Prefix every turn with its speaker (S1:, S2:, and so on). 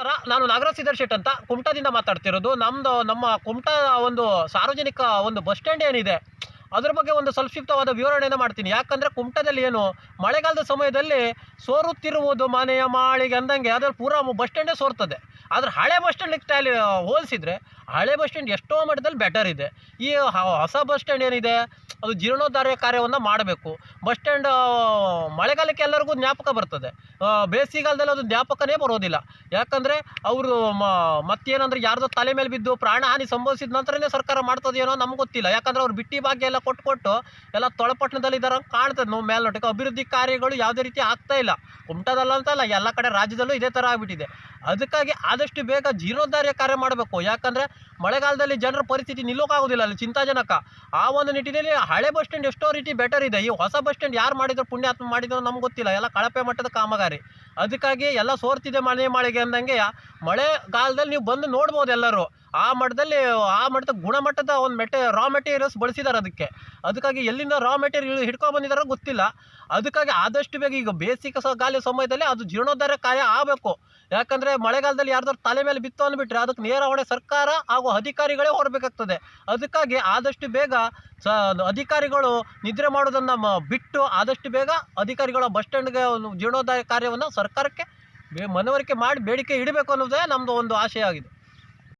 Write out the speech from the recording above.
S1: ನಮಸ್ಕಾರ. ನಾನು ನಾಗರಾಜ್ ಸಿದ್ದರ್ ಶೆಟ್ ಅಂತ ಕುಮಟಾದಿಂದ ಮಾತಾಡ್ತಿರೋದು. ನಮ್ಮ ಕುಮಟಾ ಒಂದು ಸಾರ್ವಜನಿಕ ಒಂದು ಬಸ್ ಸ್ಟ್ಯಾಂಡ್ ಏನಿದೆ ಅದ್ರ ಬಗ್ಗೆ ಒಂದು ಸಂಕ್ಷಿಪ್ತವಾದ ವಿವರಣೆಯನ್ನು ಮಾಡ್ತೀನಿ. ಯಾಕಂದರೆ ಕುಮಟಾದಲ್ಲಿ ಏನು ಮಳೆಗಾಲದ ಸಮಯದಲ್ಲಿ ಸೋರುತ್ತಿರುವುದು ಮನೆಯ ಮಾಳಿಗೆ ಅಂದಂಗೆ ಅದ್ರಲ್ಲಿ ಪೂರಾ ಬಸ್ ಸ್ಟ್ಯಾಂಡೇ ಸೋರ್ತದೆ. ಆದರೆ ಹಳೆ ಬಸ್ ಸ್ಟ್ಯಾಂಡ್ ಹೋಲಿಸಿದರೆ ಹಳೆ ಬಸ್ ಸ್ಟ್ಯಾಂಡ್ ಎಷ್ಟೋ ಮಟ್ಟದಲ್ಲಿ ಬೆಟರ್ ಇದೆ. ಈ ಹೊಸ ಬಸ್ ಸ್ಟ್ಯಾಂಡ್ ಏನಿದೆ ಅದು ಜೀರ್ಣೋದ್ಧಾರ ಕಾರ್ಯವನ್ನು ಮಾಡಬೇಕು. ಬಸ್ ಸ್ಟ್ಯಾಂಡ್ ಮಳೆಗಾಲಕ್ಕೆ ಎಲ್ಲರಿಗೂ ಜ್ಞಾಪಕ ಬರ್ತದೆ, ಬೇಸಿಗೆಗಾಲದಲ್ಲಿ ಅದು ಜ್ಞಾಪಕನೇ ಬರೋದಿಲ್ಲ. ಯಾಕಂದರೆ ಅವರು ಮತ್ತೇನಂದ್ರೆ ಯಾರ್ದೋ ತಲೆ ಮೇಲೆ ಬಿದ್ದು ಪ್ರಾಣಹಾನಿ ಸಂಭವಿಸಿದ ನಂತರನೇ ಸರ್ಕಾರ ಮಾಡ್ತದೇನೋ ನಮ್ಗೆ ಗೊತ್ತಿಲ್ಲ. ಯಾಕಂದರೆ ಅವ್ರು ಬಿಟ್ಟಿ ಭಾಗ್ಯ ಎಲ್ಲ ಕೊಟ್ಟು ಎಲ್ಲ ತೊಳಪಟ್ಟಣದಲ್ಲಿದ್ದಾರೆ ಕಾಣ್ತದೆ. ನಾವು ಮೇಲ್ನೋಟಕ್ಕೆ ಅಭಿವೃದ್ಧಿ ಕಾರ್ಯಗಳು ಯಾವುದೇ ರೀತಿ ಆಗ್ತಾ ಇಲ್ಲ. ಕುಮಟಾದಲ್ಲ ಅಂತಲ್ಲ, ಎಲ್ಲ ಕಡೆ ರಾಜ್ಯದಲ್ಲೂ ಇದೇ ಥರ ಆಗಿಬಿಟ್ಟಿದೆ. ಅದಕ್ಕಾಗಿ ಆದಷ್ಟು ಬೇಗ ಜೀರ್ಣೋದ್ಧಾರ ಕಾರ್ಯ ಮಾಡಬೇಕು. ಯಾಕಂದರೆ ಮಳೆಗಾಲದಲ್ಲಿ ಜನರ ಪರಿಸ್ಥಿತಿ ನಿಲ್ಲೋಕ್ಕಾಗೋದಿಲ್ಲ, ಅಲ್ಲಿ ಚಿಂತಾಜನಕ. ಆ ಒಂದು ನಿಟ್ಟಿನಲ್ಲಿ ಹಳೆ ಬಸ್ ಸ್ಟ್ಯಾಂಡ್ ಎಷ್ಟೋ ರೀತಿ ಬೆಟರ್ ಇದೆ. ಈ ಹೊಸ ಬಸ್ ಸ್ಟ್ಯಾಂಡ್ ಯಾರು ಮಾಡಿದ್ರು, ಪುಣ್ಯಾತ್ಮ ಮಾಡಿದ್ರು ನಮ್ಗೆ ಗೊತ್ತಿಲ್ಲ, ಎಲ್ಲ ಕಳಪೆ ಮಟ್ಟದ ಕಾಮಗಾರಿ. ಅದಕ್ಕಾಗಿ ಎಲ್ಲ ಸೋರ್ತಿದೆ ಮನೆ ಮಾಳಿಗೆ ಅಂದಂಗೆ ಮಳೆಗಾಲದಲ್ಲಿ ನೀವು ಬಂದು ನೋಡ್ಬೋದು ಎಲ್ಲರೂ. ಆ ಮಟ್ಟದ ಗುಣಮಟ್ಟದ ಒಂದು ರಾ ಮೆಟೀರಿಯಲ್ಸ್ ಬಳಸಿದ್ದಾರೆ ಅದಕ್ಕಾಗಿ ಎಲ್ಲಿಂದ ರಾ ಮೆಟೀರಿಯಲ್ ಹಿಡ್ಕೊಂಡು ಬಂದಿದ್ದಾರೋ ಗೊತ್ತಿಲ್ಲ. ಅದಕ್ಕಾಗಿ ಆದಷ್ಟು ಬೇಗ ಈಗ ಬೇಸಿಗೆ ಗಾಳಿ ಸಮಯದಲ್ಲಿ ಅದು ಜೀರ್ಣೋದ್ಧಾರ ಕಾರ್ಯ ಆಗಬೇಕು. ಯಾಕಂದರೆ ಮಳೆಗಾಲದಲ್ಲಿ ಯಾರ್ದಾರು ತಲೆ ಮೇಲೆ ಬಿತ್ತು ಅಂದ್ಬಿಟ್ರೆ ಅದಕ್ಕೆ ನೇರ ಹೊಣೆ ಸರ್ಕಾರ ಹಾಗೂ ಅಧಿಕಾರಿಗಳೇ ಹೊರಬೇಕಾಗ್ತದೆ. ಅದಕ್ಕಾಗಿ ಆದಷ್ಟು ಬೇಗ ಅಧಿಕಾರಿಗಳು ನಿದ್ರೆ ಮಾಡೋದನ್ನು ಬಿಟ್ಟು ಆದಷ್ಟು ಬೇಗ ಅಧಿಕಾರಿಗಳ ಬಸ್ ಸ್ಟ್ಯಾಂಡ್ಗೆ ಜೀರ್ಣೋದ್ಧಾರ ಕಾರ್ಯವನ್ನು ಸರ್ಕಾರಕ್ಕೆ ಮನವರಿಕೆ ಮಾಡಿ ಬೇಡಿಕೆ ಇಡಬೇಕು ಅನ್ನೋದೇ ನಮ್ಮದು ಒಂದು ಆಶಯ ಆಗಿದೆ.